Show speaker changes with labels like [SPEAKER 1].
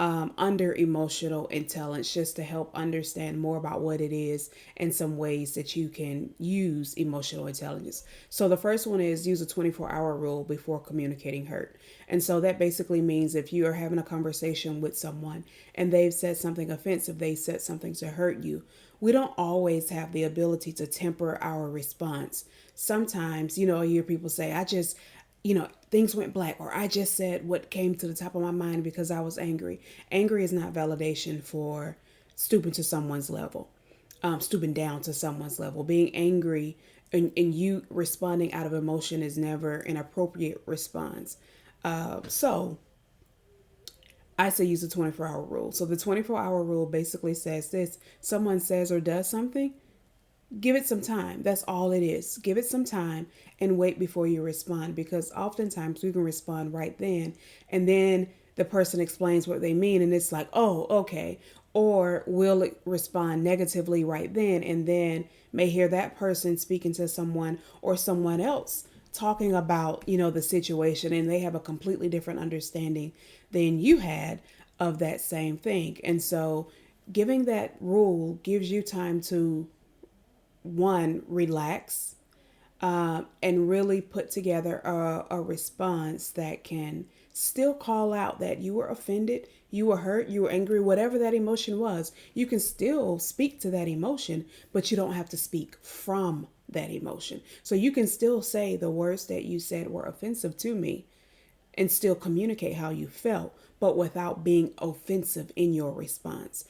[SPEAKER 1] under emotional intelligence, just to help understand more about what it is and some ways that you can use emotional intelligence. So the first one is use a 24-hour rule before communicating hurt. And so that basically means if you are having a conversation with someone and they've said something offensive, they said something to hurt you, we don't always have the ability to temper our response. Sometimes, I hear people say, things went black, or I just said what came to the top of my mind because I was angry. Angry is not validation for stooping to someone's level, stooping down to someone's level. Being angry and you responding out of emotion is never an appropriate response. So I say use the 24-hour rule. So the 24-hour rule basically says this: someone says or does something, give it some time. That's all it is. Give it some time and wait before you respond, because oftentimes we can respond right and then the person explains what they mean and it's like, oh, okay. Or we'll respond negatively right and then may hear that person speaking to someone or someone else talking about, the situation, and they have a completely different understanding than you had of that same thing. And so giving that rule gives you time to, one, relax, and really put together a response that can still call out that you were offended, you were hurt, you were angry, whatever that emotion was. You can still speak to that emotion, but you don't have to speak from that emotion. So you can still say the words that you said were offensive to me and still communicate how you felt, but without being offensive in your response.